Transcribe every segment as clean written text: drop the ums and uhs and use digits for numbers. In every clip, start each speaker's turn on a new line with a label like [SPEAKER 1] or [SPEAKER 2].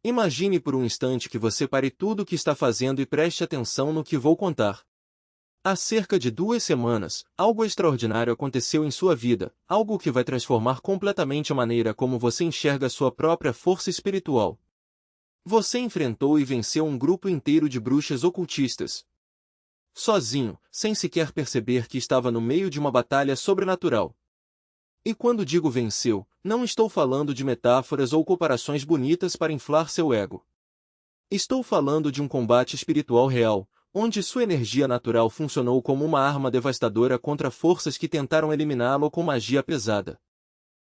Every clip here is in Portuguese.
[SPEAKER 1] Imagine por um instante que você pare tudo o que está fazendo e preste atenção no que vou contar. Há cerca de 2 semanas, algo extraordinário aconteceu em sua vida, algo que vai transformar completamente a maneira como você enxerga sua própria força espiritual. Você enfrentou e venceu um grupo inteiro de bruxas ocultistas. Sozinho, sem sequer perceber que estava no meio de uma batalha sobrenatural. E quando digo venceu, não estou falando de metáforas ou comparações bonitas para inflar seu ego. Estou falando de um combate espiritual real, onde sua energia natural funcionou como uma arma devastadora contra forças que tentaram eliminá-lo com magia pesada.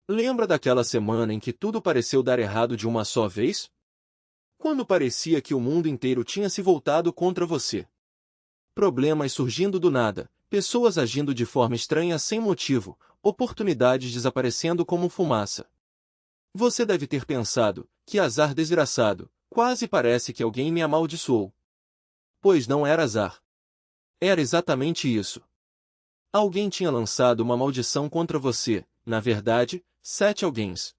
[SPEAKER 1] Lembra daquela semana em que tudo pareceu dar errado de uma só vez? Quando parecia que o mundo inteiro tinha se voltado contra você. Problemas surgindo do nada, pessoas agindo de forma estranha sem motivo, oportunidades desaparecendo como fumaça. Você deve ter pensado, que azar desgraçado, quase parece que alguém me amaldiçoou. Pois não era azar. Era exatamente isso. Alguém tinha lançado uma maldição contra você, na verdade, 7 alguéns.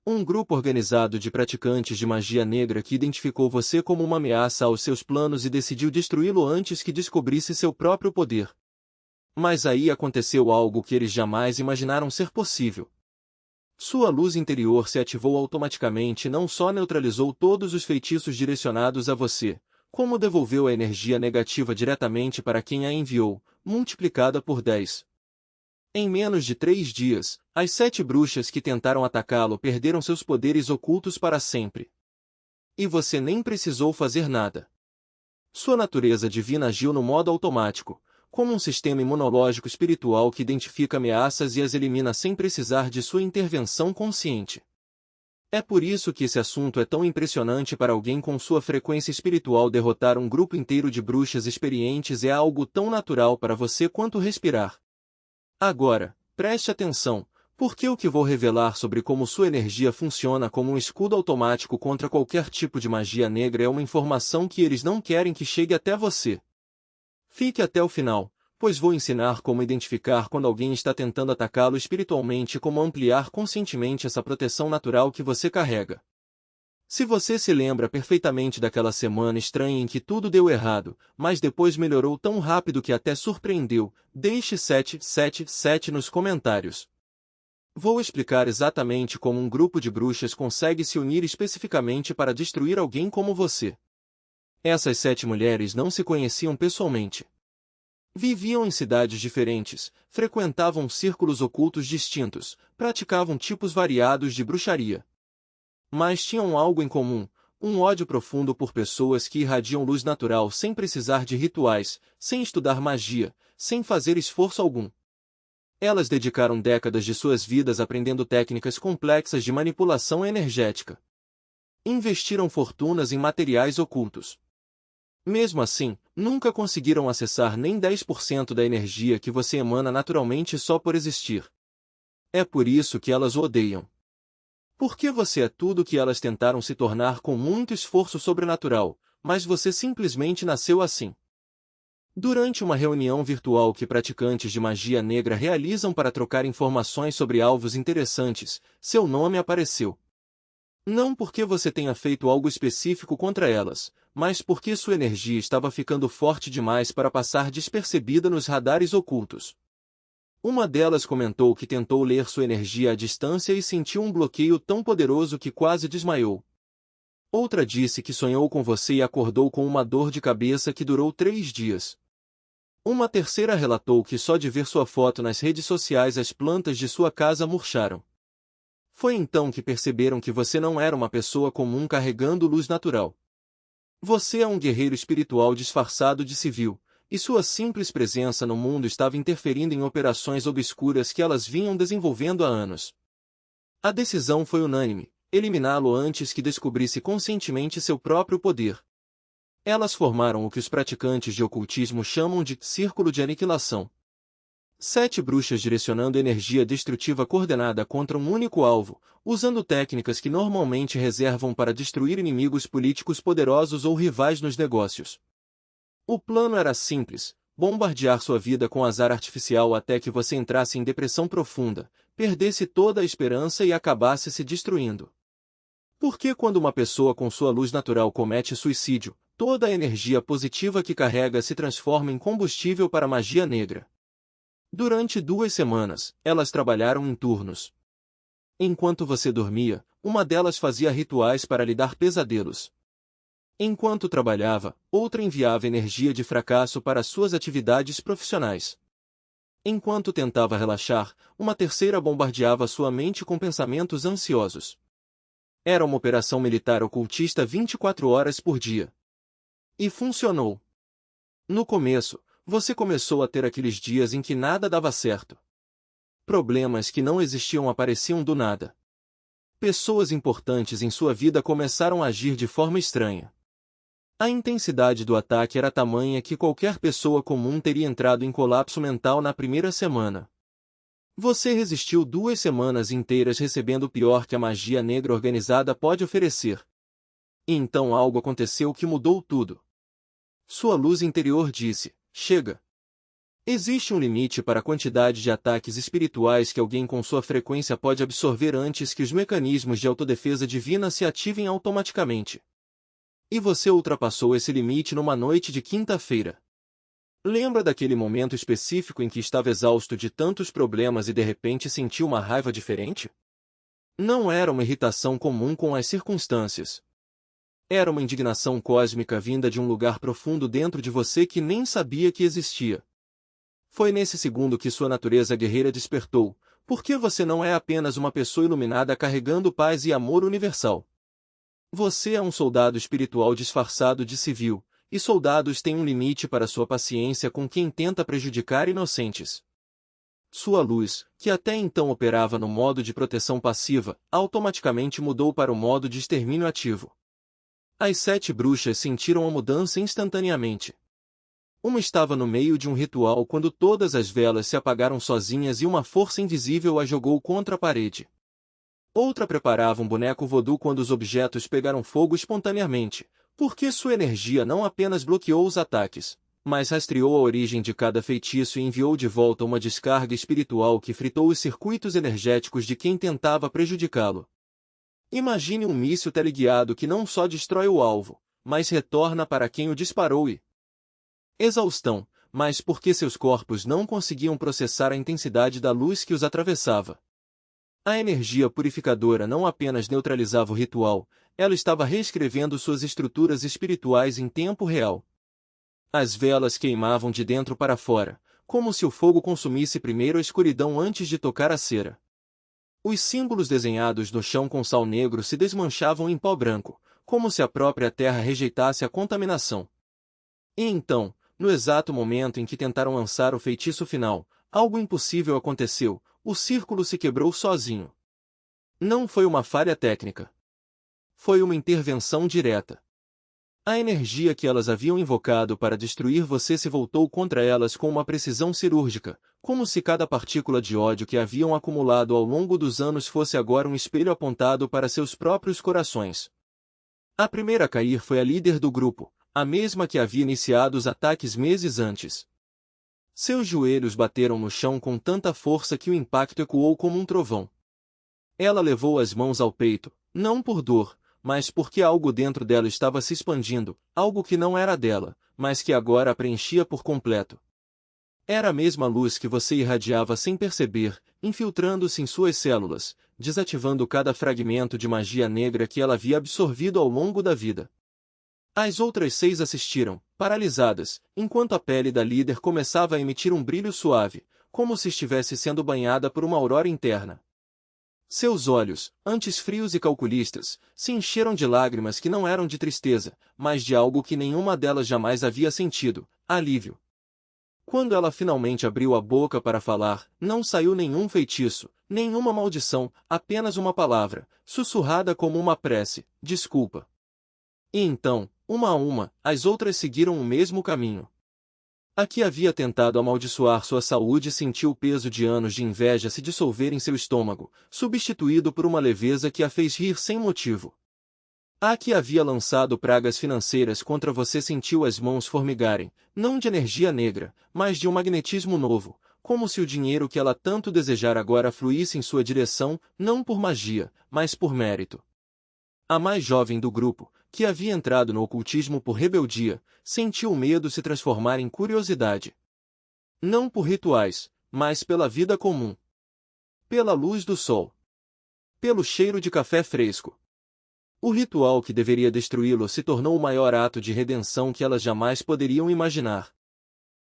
[SPEAKER 1] Um grupo organizado de praticantes de magia negra que identificou você como uma ameaça aos seus planos e decidiu destruí-lo antes que descobrisse seu próprio poder. Mas aí aconteceu algo que eles jamais imaginaram ser possível. Sua luz interior se ativou automaticamente e não só neutralizou todos os feitiços direcionados a você, como devolveu a energia negativa diretamente para quem a enviou, multiplicada por 10. Em menos de 3 dias, as 7 bruxas que tentaram atacá-lo perderam seus poderes ocultos para sempre. E você nem precisou fazer nada. Sua natureza divina agiu no modo automático, como um sistema imunológico espiritual que identifica ameaças e as elimina sem precisar de sua intervenção consciente. É por isso que esse assunto é tão impressionante para alguém com sua frequência espiritual. Derrotar um grupo inteiro de bruxas experientes é algo tão natural para você quanto respirar. Agora, preste atenção, porque o que vou revelar sobre como sua energia funciona como um escudo automático contra qualquer tipo de magia negra é uma informação que eles não querem que chegue até você. Fique até o final, pois vou ensinar como identificar quando alguém está tentando atacá-lo espiritualmente e como ampliar conscientemente essa proteção natural que você carrega. Se você se lembra perfeitamente daquela semana estranha em que tudo deu errado, mas depois melhorou tão rápido que até surpreendeu, deixe 777 nos comentários. Vou explicar exatamente como um grupo de bruxas consegue se unir especificamente para destruir alguém como você. Essas 7 mulheres não se conheciam pessoalmente. Viviam em cidades diferentes, frequentavam círculos ocultos distintos, praticavam tipos variados de bruxaria. Mas tinham algo em comum, um ódio profundo por pessoas que irradiam luz natural sem precisar de rituais, sem estudar magia, sem fazer esforço algum. Elas dedicaram décadas de suas vidas aprendendo técnicas complexas de manipulação energética. Investiram fortunas em materiais ocultos. Mesmo assim, nunca conseguiram acessar nem 10% da energia que você emana naturalmente só por existir. É por isso que elas o odeiam. Porque você é tudo o que elas tentaram se tornar com muito esforço sobrenatural, mas você simplesmente nasceu assim. Durante uma reunião virtual que praticantes de magia negra realizam para trocar informações sobre alvos interessantes, seu nome apareceu. Não porque você tenha feito algo específico contra elas, mas porque sua energia estava ficando forte demais para passar despercebida nos radares ocultos. Uma delas comentou que tentou ler sua energia à distância e sentiu um bloqueio tão poderoso que quase desmaiou. Outra disse que sonhou com você e acordou com uma dor de cabeça que durou 3 dias. Uma terceira relatou que só de ver sua foto nas redes sociais as plantas de sua casa murcharam. Foi então que perceberam que você não era uma pessoa comum carregando luz natural. Você é um guerreiro espiritual disfarçado de civil, e sua simples presença no mundo estava interferindo em operações obscuras que elas vinham desenvolvendo há anos. A decisão foi unânime: eliminá-lo antes que descobrisse conscientemente seu próprio poder. Elas formaram o que os praticantes de ocultismo chamam de círculo de aniquilação. 7 bruxas direcionando energia destrutiva coordenada contra um único alvo, usando técnicas que normalmente reservam para destruir inimigos políticos poderosos ou rivais nos negócios. O plano era simples: bombardear sua vida com azar artificial até que você entrasse em depressão profunda, perdesse toda a esperança e acabasse se destruindo. Porque quando uma pessoa com sua luz natural comete suicídio, toda a energia positiva que carrega se transforma em combustível para a magia negra. Durante 2 semanas, elas trabalharam em turnos. Enquanto você dormia, uma delas fazia rituais para lhe dar pesadelos. Enquanto trabalhava, outra enviava energia de fracasso para suas atividades profissionais. Enquanto tentava relaxar, uma terceira bombardeava sua mente com pensamentos ansiosos. Era uma operação militar ocultista 24 horas por dia. E funcionou. No começo, você começou a ter aqueles dias em que nada dava certo. Problemas que não existiam apareciam do nada. Pessoas importantes em sua vida começaram a agir de forma estranha. A intensidade do ataque era tamanha que qualquer pessoa comum teria entrado em colapso mental na primeira semana. Você resistiu 2 semanas inteiras recebendo o pior que a magia negra organizada pode oferecer. E então algo aconteceu que mudou tudo. Sua luz interior disse: chega. Existe um limite para a quantidade de ataques espirituais que alguém com sua frequência pode absorver antes que os mecanismos de autodefesa divina se ativem automaticamente. E você ultrapassou esse limite numa noite de quinta-feira. Lembra daquele momento específico em que estava exausto de tantos problemas e de repente sentiu uma raiva diferente? Não era uma irritação comum com as circunstâncias. Era uma indignação cósmica vinda de um lugar profundo dentro de você que nem sabia que existia. Foi nesse segundo que sua natureza guerreira despertou, porque você não é apenas uma pessoa iluminada carregando paz e amor universal. Você é um soldado espiritual disfarçado de civil, e soldados têm um limite para sua paciência com quem tenta prejudicar inocentes. Sua luz, que até então operava no modo de proteção passiva, automaticamente mudou para o modo de extermínio ativo. As 7 bruxas sentiram a mudança instantaneamente. Uma estava no meio de um ritual quando todas as velas se apagaram sozinhas e uma força invisível a jogou contra a parede. Outra preparava um boneco voodoo quando os objetos pegaram fogo espontaneamente, porque sua energia não apenas bloqueou os ataques, mas rastreou a origem de cada feitiço e enviou de volta uma descarga espiritual que fritou os circuitos energéticos de quem tentava prejudicá-lo. Imagine um míssil teleguiado que não só destrói o alvo, mas retorna para quem o disparou e... exaustão, mas porque seus corpos não conseguiam processar a intensidade da luz que os atravessava. A energia purificadora não apenas neutralizava o ritual, ela estava reescrevendo suas estruturas espirituais em tempo real. As velas queimavam de dentro para fora, como se o fogo consumisse primeiro a escuridão antes de tocar a cera. Os símbolos desenhados no chão com sal negro se desmanchavam em pó branco, como se a própria terra rejeitasse a contaminação. E então, no exato momento em que tentaram lançar o feitiço final, algo impossível aconteceu, o círculo se quebrou sozinho. Não foi uma falha técnica. Foi uma intervenção direta. A energia que elas haviam invocado para destruir você se voltou contra elas com uma precisão cirúrgica, como se cada partícula de ódio que haviam acumulado ao longo dos anos fosse agora um espelho apontado para seus próprios corações. A primeira a cair foi a líder do grupo, a mesma que havia iniciado os ataques meses antes. Seus joelhos bateram no chão com tanta força que o impacto ecoou como um trovão. Ela levou as mãos ao peito, não por dor, mas porque algo dentro dela estava se expandindo, algo que não era dela, mas que agora a preenchia por completo. Era a mesma luz que você irradiava sem perceber, infiltrando-se em suas células, desativando cada fragmento de magia negra que ela havia absorvido ao longo da vida. As outras 6 assistiram, paralisadas, enquanto a pele da líder começava a emitir um brilho suave, como se estivesse sendo banhada por uma aurora interna. Seus olhos, antes frios e calculistas, se encheram de lágrimas que não eram de tristeza, mas de algo que nenhuma delas jamais havia sentido, alívio. Quando ela finalmente abriu a boca para falar, não saiu nenhum feitiço, nenhuma maldição, apenas uma palavra, sussurrada como uma prece: desculpa. E então, uma a uma, as outras seguiram o mesmo caminho. A que havia tentado amaldiçoar sua saúde sentiu o peso de anos de inveja se dissolver em seu estômago, substituído por uma leveza que a fez rir sem motivo. A que havia lançado pragas financeiras contra você sentiu as mãos formigarem, não de energia negra, mas de um magnetismo novo, como se o dinheiro que ela tanto desejara agora fluísse em sua direção, não por magia, mas por mérito. A mais jovem do grupo, que havia entrado no ocultismo por rebeldia, sentiu o medo se transformar em curiosidade. Não por rituais, mas pela vida comum. Pela luz do sol. Pelo cheiro de café fresco. O ritual que deveria destruí-lo se tornou o maior ato de redenção que elas jamais poderiam imaginar.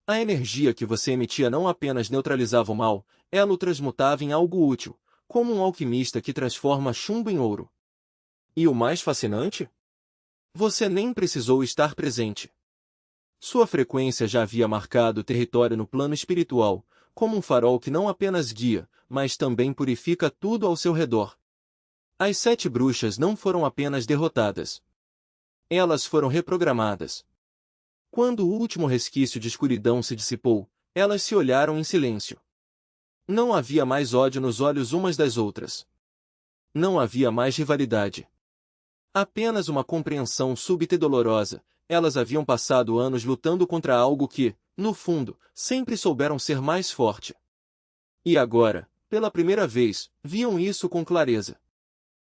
[SPEAKER 1] A energia que você emitia não apenas neutralizava o mal, ela o transmutava em algo útil, como um alquimista que transforma chumbo em ouro. E o mais fascinante? Você nem precisou estar presente. Sua frequência já havia marcado o território no plano espiritual, como um farol que não apenas guia, mas também purifica tudo ao seu redor. As 7 bruxas não foram apenas derrotadas. Elas foram reprogramadas. Quando o último resquício de escuridão se dissipou, elas se olharam em silêncio. Não havia mais ódio nos olhos umas das outras. Não havia mais rivalidade. Apenas uma compreensão súbita e dolorosa. Elas haviam passado anos lutando contra algo que, no fundo, sempre souberam ser mais forte. E agora, pela primeira vez, viam isso com clareza.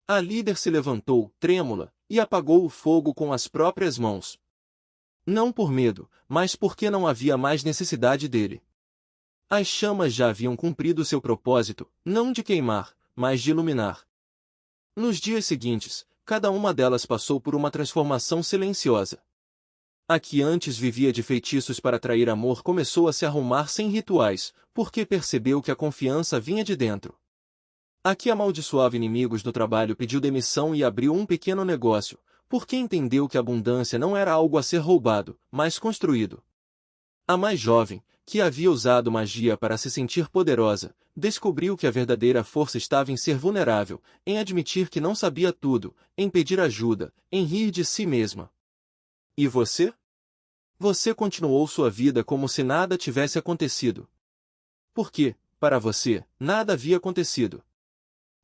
[SPEAKER 1] A líder se levantou, trêmula, e apagou o fogo com as próprias mãos. Não por medo, mas porque não havia mais necessidade dele. As chamas já haviam cumprido seu propósito, não de queimar, mas de iluminar. Nos dias seguintes, cada uma delas passou por uma transformação silenciosa. A que antes vivia de feitiços para atrair amor começou a se arrumar sem rituais, porque percebeu que a confiança vinha de dentro. A que amaldiçoava inimigos no trabalho pediu demissão e abriu um pequeno negócio, porque entendeu que a abundância não era algo a ser roubado, mas construído. A mais jovem, que havia usado magia para se sentir poderosa, descobriu que a verdadeira força estava em ser vulnerável, em admitir que não sabia tudo, em pedir ajuda, em rir de si mesma. E você? Você continuou sua vida como se nada tivesse acontecido. Porque, para você, nada havia acontecido.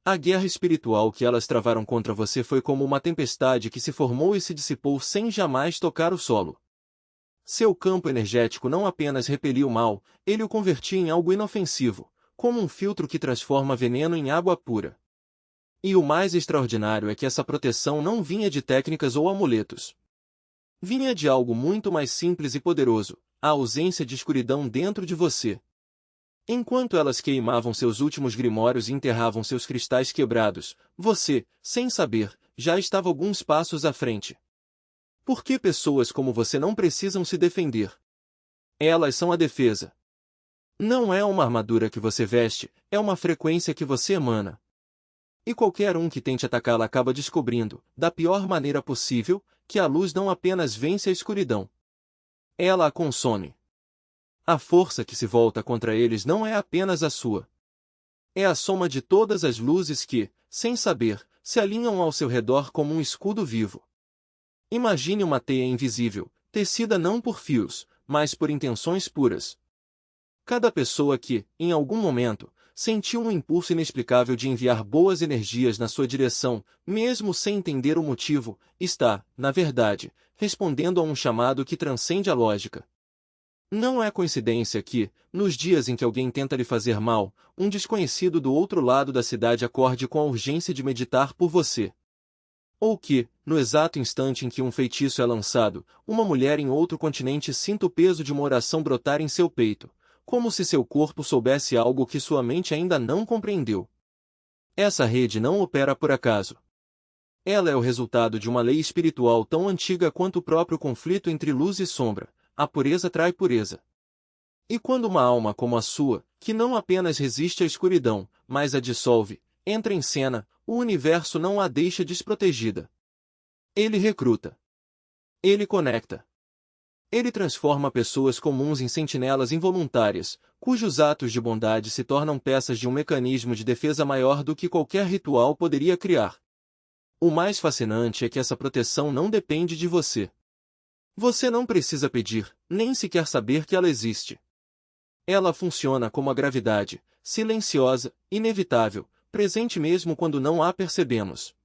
[SPEAKER 1] A guerra espiritual que elas travaram contra você foi como uma tempestade que se formou e se dissipou sem jamais tocar o solo. Seu campo energético não apenas repelia o mal, ele o convertia em algo inofensivo, como um filtro que transforma veneno em água pura. E o mais extraordinário é que essa proteção não vinha de técnicas ou amuletos. Vinha de algo muito mais simples e poderoso, a ausência de escuridão dentro de você. Enquanto elas queimavam seus últimos grimórios e enterravam seus cristais quebrados, você, sem saber, já estava alguns passos à frente. Por que pessoas como você não precisam se defender? Elas são a defesa. Não é uma armadura que você veste, é uma frequência que você emana. E qualquer um que tente atacá-la acaba descobrindo, da pior maneira possível, que a luz não apenas vence a escuridão. Ela a consome. A força que se volta contra eles não é apenas a sua. É a soma de todas as luzes que, sem saber, se alinham ao seu redor como um escudo vivo. Imagine uma teia invisível, tecida não por fios, mas por intenções puras. Cada pessoa que, em algum momento, sentiu um impulso inexplicável de enviar boas energias na sua direção, mesmo sem entender o motivo, está, na verdade, respondendo a um chamado que transcende a lógica. Não é coincidência que, nos dias em que alguém tenta lhe fazer mal, um desconhecido do outro lado da cidade acorde com a urgência de meditar por você. Ou que, no exato instante em que um feitiço é lançado, uma mulher em outro continente sinta o peso de uma oração brotar em seu peito, como se seu corpo soubesse algo que sua mente ainda não compreendeu. Essa rede não opera por acaso. Ela é o resultado de uma lei espiritual tão antiga quanto o próprio conflito entre luz e sombra. A pureza atrai pureza. E quando uma alma como a sua, que não apenas resiste à escuridão, mas a dissolve, entra em cena, o universo não a deixa desprotegida. Ele recruta. Ele conecta. Ele transforma pessoas comuns em sentinelas involuntárias, cujos atos de bondade se tornam peças de um mecanismo de defesa maior do que qualquer ritual poderia criar. O mais fascinante é que essa proteção não depende de você. Você não precisa pedir, nem sequer saber que ela existe. Ela funciona como a gravidade, silenciosa, inevitável, presente mesmo quando não a percebemos.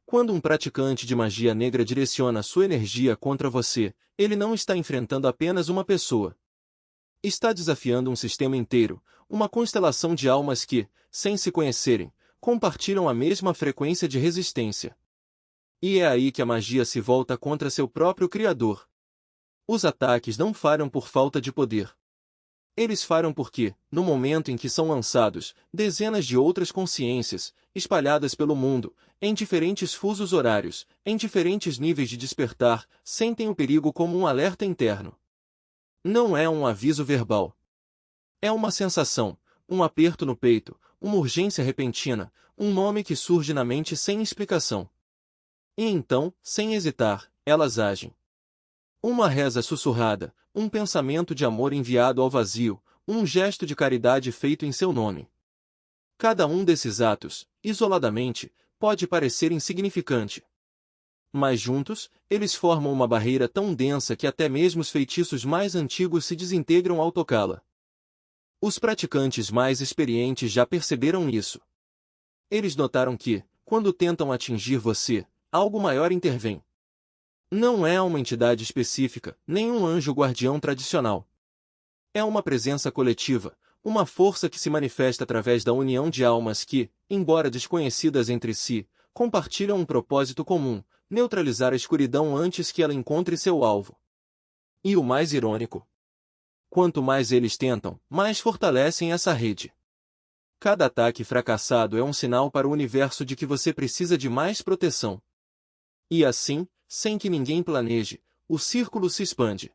[SPEAKER 1] Quando um praticante de magia negra direciona sua energia contra você, ele não está enfrentando apenas uma pessoa. Está desafiando um sistema inteiro, uma constelação de almas que, sem se conhecerem, compartilham a mesma frequência de resistência. E é aí que a magia se volta contra seu próprio criador. Os ataques não falham por falta de poder. Eles falham porque, no momento em que são lançados, dezenas de outras consciências, espalhadas pelo mundo, em diferentes fusos horários, em diferentes níveis de despertar, sentem o perigo como um alerta interno. Não é um aviso verbal. É uma sensação, um aperto no peito, uma urgência repentina, um nome que surge na mente sem explicação. E então, sem hesitar, elas agem. Uma reza sussurrada, um pensamento de amor enviado ao vazio, um gesto de caridade feito em seu nome. Cada um desses atos, isoladamente, pode parecer insignificante. Mas juntos, eles formam uma barreira tão densa que até mesmo os feitiços mais antigos se desintegram ao tocá-la. Os praticantes mais experientes já perceberam isso. Eles notaram que, quando tentam atingir você, algo maior intervém. Não é uma entidade específica, nem um anjo guardião tradicional. É uma presença coletiva, uma força que se manifesta através da união de almas que, embora desconhecidas entre si, compartilham um propósito comum: neutralizar a escuridão antes que ela encontre seu alvo. E o mais irônico: quanto mais eles tentam, mais fortalecem essa rede. Cada ataque fracassado é um sinal para o universo de que você precisa de mais proteção. E assim, sem que ninguém planeje, o círculo se expande.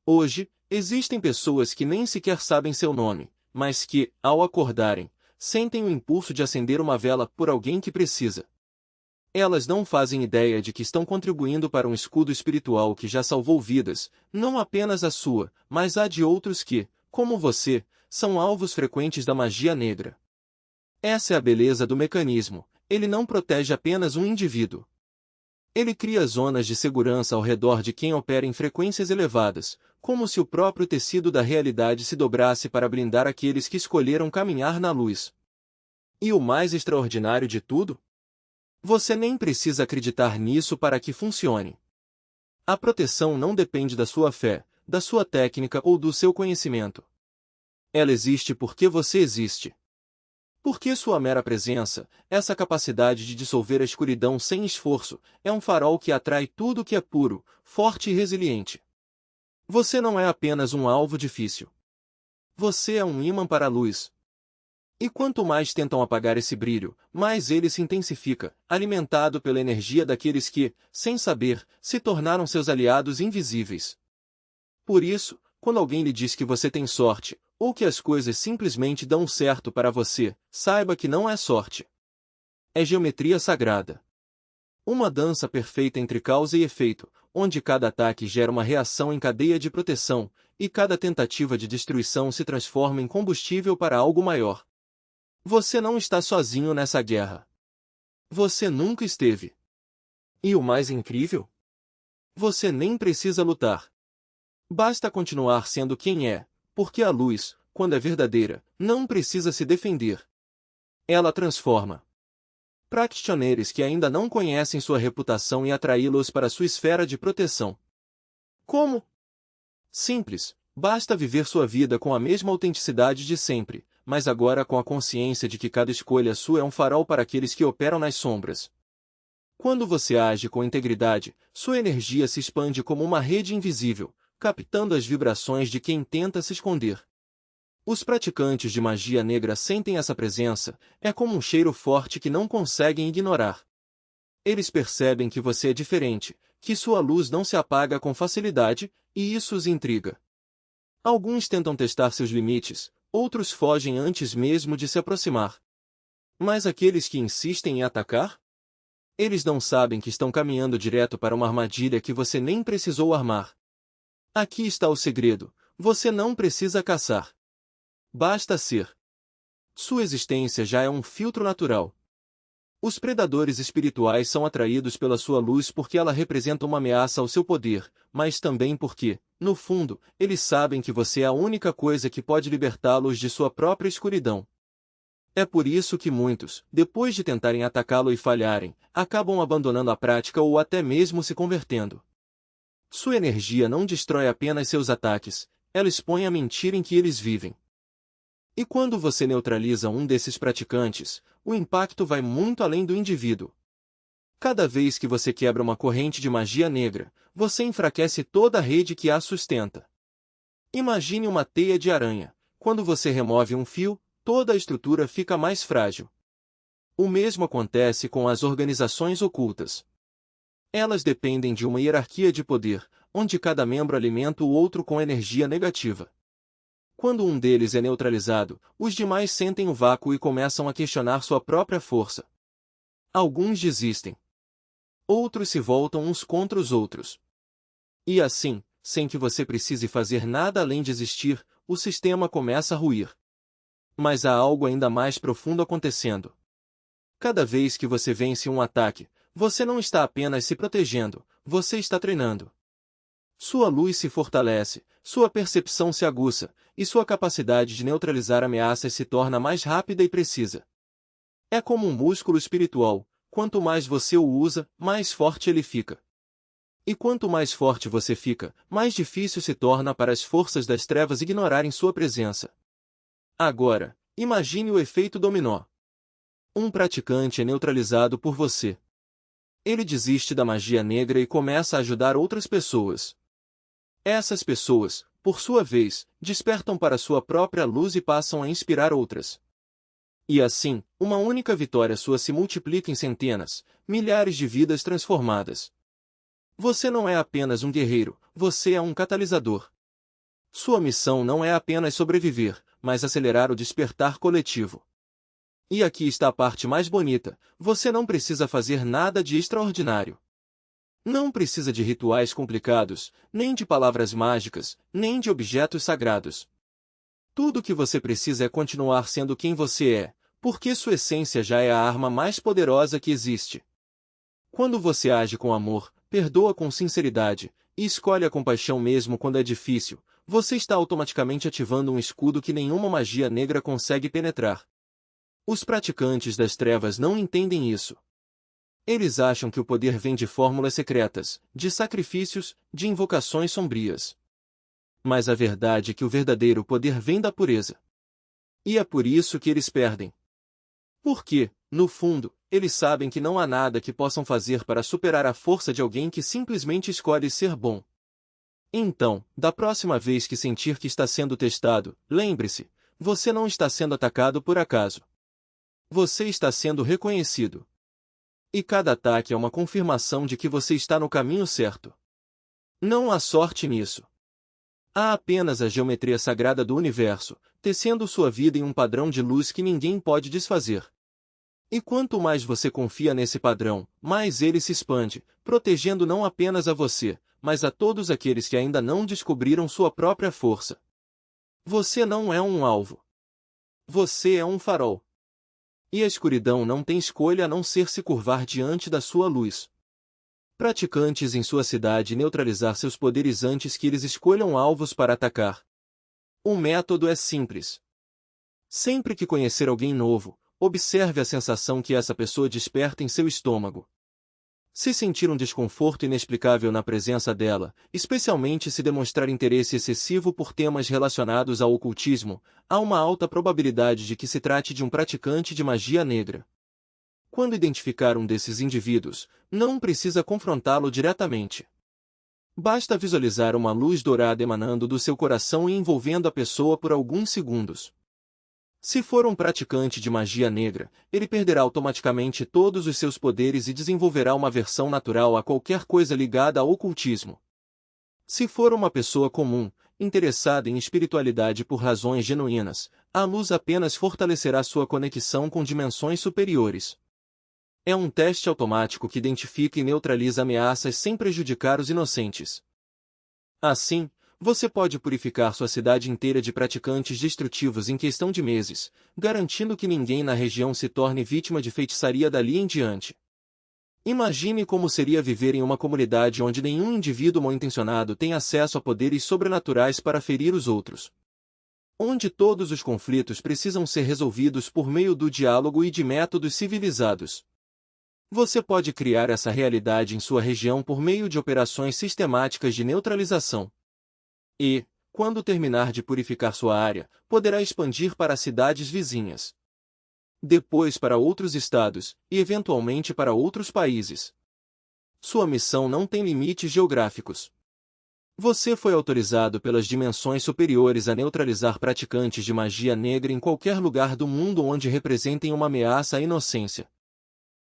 [SPEAKER 1] Hoje, existem pessoas que nem sequer sabem seu nome, mas que, ao acordarem, sentem o impulso de acender uma vela por alguém que precisa. Elas não fazem ideia de que estão contribuindo para um escudo espiritual que já salvou vidas, não apenas a sua, mas a de outros que, como você, são alvos frequentes da magia negra. Essa é a beleza do mecanismo: ele não protege apenas um indivíduo. Ele cria zonas de segurança ao redor de quem opera em frequências elevadas, como se o próprio tecido da realidade se dobrasse para blindar aqueles que escolheram caminhar na luz. E o mais extraordinário de tudo? Você nem precisa acreditar nisso para que funcione. A proteção não depende da sua fé, da sua técnica ou do seu conhecimento. Ela existe porque você existe. Porque sua mera presença, essa capacidade de dissolver a escuridão sem esforço, é um farol que atrai tudo que é puro, forte e resiliente. Você não é apenas um alvo difícil. Você é um ímã para a luz. E quanto mais tentam apagar esse brilho, mais ele se intensifica, alimentado pela energia daqueles que, sem saber, se tornaram seus aliados invisíveis. Por isso, quando alguém lhe diz que você tem sorte, ou que as coisas simplesmente dão certo para você, saiba que não é sorte. É geometria sagrada. Uma dança perfeita entre causa e efeito, onde cada ataque gera uma reação em cadeia de proteção, e cada tentativa de destruição se transforma em combustível para algo maior. Você não está sozinho nessa guerra. Você nunca esteve. E o mais incrível? Você nem precisa lutar. Basta continuar sendo quem é, porque a luz, quando é verdadeira, não precisa se defender. Ela transforma. Practitioners que ainda não conhecem sua reputação e atraí-los para sua esfera de proteção. Como? Simples, basta viver sua vida com a mesma autenticidade de sempre, mas agora com a consciência de que cada escolha sua é um farol para aqueles que operam nas sombras. Quando você age com integridade, sua energia se expande como uma rede invisível, captando as vibrações de quem tenta se esconder. Os praticantes de magia negra sentem essa presença, é como um cheiro forte que não conseguem ignorar. Eles percebem que você é diferente, que sua luz não se apaga com facilidade, e isso os intriga. Alguns tentam testar seus limites, outros fogem antes mesmo de se aproximar. Mas aqueles que insistem em atacar? Eles não sabem que estão caminhando direto para uma armadilha que você nem precisou armar. Aqui está o segredo: você não precisa caçar. Basta ser. Sua existência já é um filtro natural. Os predadores espirituais são atraídos pela sua luz porque ela representa uma ameaça ao seu poder, mas também porque, no fundo, eles sabem que você é a única coisa que pode libertá-los de sua própria escuridão. É por isso que muitos, depois de tentarem atacá-lo e falharem, acabam abandonando a prática ou até mesmo se convertendo. Sua energia não destrói apenas seus ataques, ela expõe a mentira em que eles vivem. E quando você neutraliza um desses praticantes, o impacto vai muito além do indivíduo. Cada vez que você quebra uma corrente de magia negra, você enfraquece toda a rede que a sustenta. Imagine uma teia de aranha. Quando você remove um fio, toda a estrutura fica mais frágil. O mesmo acontece com as organizações ocultas. Elas dependem de uma hierarquia de poder, onde cada membro alimenta o outro com energia negativa. Quando um deles é neutralizado, os demais sentem o vácuo e começam a questionar sua própria força. Alguns desistem. Outros se voltam uns contra os outros. E assim, sem que você precise fazer nada além de existir, o sistema começa a ruir. Mas há algo ainda mais profundo acontecendo. Cada vez que você vence um ataque, você não está apenas se protegendo, você está treinando. Sua luz se fortalece, sua percepção se aguça, e sua capacidade de neutralizar ameaças se torna mais rápida e precisa. É como um músculo espiritual, quanto mais você o usa, mais forte ele fica. E quanto mais forte você fica, mais difícil se torna para as forças das trevas ignorarem sua presença. Agora, imagine o efeito dominó. Um praticante é neutralizado por você. Ele desiste da magia negra e começa a ajudar outras pessoas. Essas pessoas, por sua vez, despertam para sua própria luz e passam a inspirar outras. E assim, uma única vitória sua se multiplica em centenas, milhares de vidas transformadas. Você não é apenas um guerreiro, você é um catalisador. Sua missão não é apenas sobreviver, mas acelerar o despertar coletivo. E aqui está a parte mais bonita, você não precisa fazer nada de extraordinário. Não precisa de rituais complicados, nem de palavras mágicas, nem de objetos sagrados. Tudo o que você precisa é continuar sendo quem você é, porque sua essência já é a arma mais poderosa que existe. Quando você age com amor, perdoa com sinceridade, e escolhe a compaixão mesmo quando é difícil, você está automaticamente ativando um escudo que nenhuma magia negra consegue penetrar. Os praticantes das trevas não entendem isso. Eles acham que o poder vem de fórmulas secretas, de sacrifícios, de invocações sombrias. Mas a verdade é que o verdadeiro poder vem da pureza. E é por isso que eles perdem. Porque, no fundo, eles sabem que não há nada que possam fazer para superar a força de alguém que simplesmente escolhe ser bom. Então, da próxima vez que sentir que está sendo testado, lembre-se, você não está sendo atacado por acaso. Você está sendo reconhecido. E cada ataque é uma confirmação de que você está no caminho certo. Não há sorte nisso. Há apenas a geometria sagrada do universo, tecendo sua vida em um padrão de luz que ninguém pode desfazer. E quanto mais você confia nesse padrão, mais ele se expande, protegendo não apenas a você, mas a todos aqueles que ainda não descobriram sua própria força. Você não é um alvo. Você é um farol. E a escuridão não tem escolha a não ser se curvar diante da sua luz. Praticantes em sua cidade neutralizar seus poderes antes que eles escolham alvos para atacar. O método é simples. Sempre que conhecer alguém novo, observe a sensação que essa pessoa desperta em seu estômago. Se sentir um desconforto inexplicável na presença dela, especialmente se demonstrar interesse excessivo por temas relacionados ao ocultismo, há uma alta probabilidade de que se trate de um praticante de magia negra. Quando identificar um desses indivíduos, não precisa confrontá-lo diretamente. Basta visualizar uma luz dourada emanando do seu coração e envolvendo a pessoa por alguns segundos. Se for um praticante de magia negra, ele perderá automaticamente todos os seus poderes e desenvolverá uma aversão natural a qualquer coisa ligada ao ocultismo. Se for uma pessoa comum, interessada em espiritualidade por razões genuínas, a luz apenas fortalecerá sua conexão com dimensões superiores. É um teste automático que identifica e neutraliza ameaças sem prejudicar os inocentes. Assim, você pode purificar sua cidade inteira de praticantes destrutivos em questão de meses, garantindo que ninguém na região se torne vítima de feitiçaria dali em diante. Imagine como seria viver em uma comunidade onde nenhum indivíduo mal-intencionado tem acesso a poderes sobrenaturais para ferir os outros. Onde todos os conflitos precisam ser resolvidos por meio do diálogo e de métodos civilizados. Você pode criar essa realidade em sua região por meio de operações sistemáticas de neutralização. E, quando terminar de purificar sua área, poderá expandir para cidades vizinhas. depois para outros estados, e eventualmente para outros países. Sua missão não tem limites geográficos. Você foi autorizado pelas dimensões superiores a neutralizar praticantes de magia negra em qualquer lugar do mundo onde representem uma ameaça à inocência.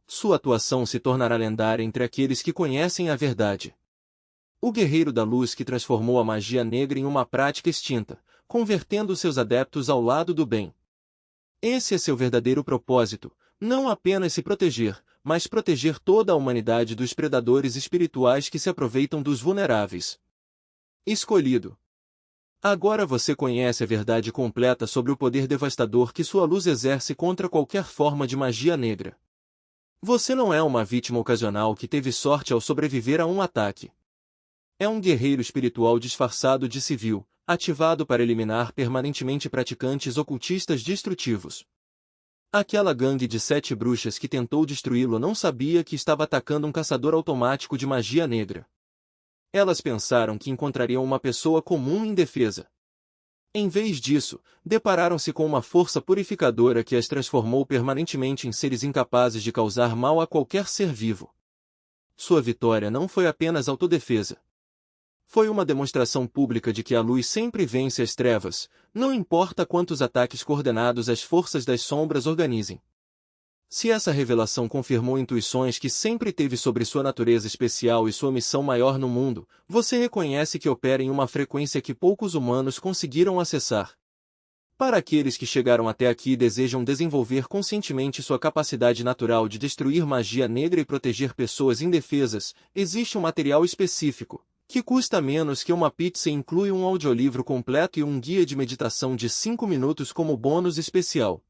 [SPEAKER 1] Sua atuação se tornará lendária entre aqueles que conhecem a verdade. O guerreiro da luz que transformou a magia negra em uma prática extinta, convertendo seus adeptos ao lado do bem. Esse é seu verdadeiro propósito, não apenas se proteger, mas proteger toda a humanidade dos predadores espirituais que se aproveitam dos vulneráveis. Escolhido. Agora você conhece a verdade completa sobre o poder devastador que sua luz exerce contra qualquer forma de magia negra. Você não é uma vítima ocasional que teve sorte ao sobreviver a um ataque. É um guerreiro espiritual disfarçado de civil, ativado para eliminar permanentemente praticantes ocultistas destrutivos. Aquela gangue de 7 bruxas que tentou destruí-lo não sabia que estava atacando um caçador automático de magia negra. Elas pensaram que encontrariam uma pessoa comum e indefesa. Em vez disso, depararam-se com uma força purificadora que as transformou permanentemente em seres incapazes de causar mal a qualquer ser vivo. Sua vitória não foi apenas autodefesa. Foi uma demonstração pública de que a luz sempre vence as trevas, não importa quantos ataques coordenados as forças das sombras organizem. Se essa revelação confirmou intuições que sempre teve sobre sua natureza especial e sua missão maior no mundo, você reconhece que opera em uma frequência que poucos humanos conseguiram acessar. Para aqueles que chegaram até aqui e desejam desenvolver conscientemente sua capacidade natural de destruir magia negra e proteger pessoas indefesas, existe um material específico, que custa menos que uma pizza e inclui um audiolivro completo e um guia de meditação de 5 minutos como bônus especial.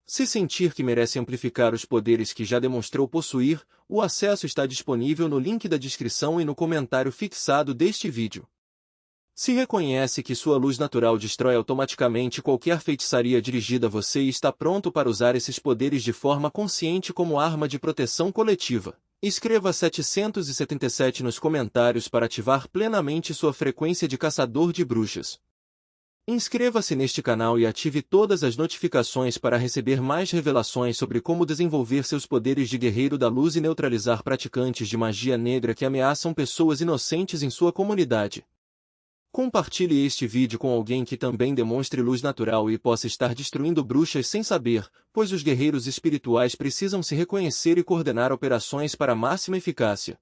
[SPEAKER 1] Se sentir que merece amplificar os poderes que já demonstrou possuir, o acesso está disponível no link da descrição e no comentário fixado deste vídeo. Se reconhece que sua luz natural destrói automaticamente qualquer feitiçaria dirigida a você e está pronto para usar esses poderes de forma consciente como arma de proteção coletiva, escreva 777 nos comentários para ativar plenamente sua frequência de caçador de bruxas. Inscreva-se neste canal e ative todas as notificações para receber mais revelações sobre como desenvolver seus poderes de guerreiro da luz e neutralizar praticantes de magia negra que ameaçam pessoas inocentes em sua comunidade. Compartilhe este vídeo com alguém que também demonstre luz natural e possa estar destruindo bruxas sem saber, pois os guerreiros espirituais precisam se reconhecer e coordenar operações para máxima eficácia.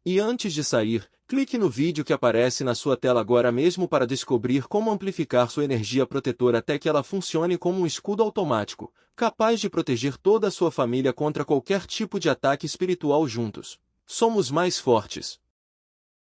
[SPEAKER 1] E antes de sair, clique no vídeo que aparece na sua tela agora mesmo para descobrir como amplificar sua energia protetora até que ela funcione como um escudo automático, capaz de proteger toda a sua família contra qualquer tipo de ataque espiritual juntos. Somos mais fortes.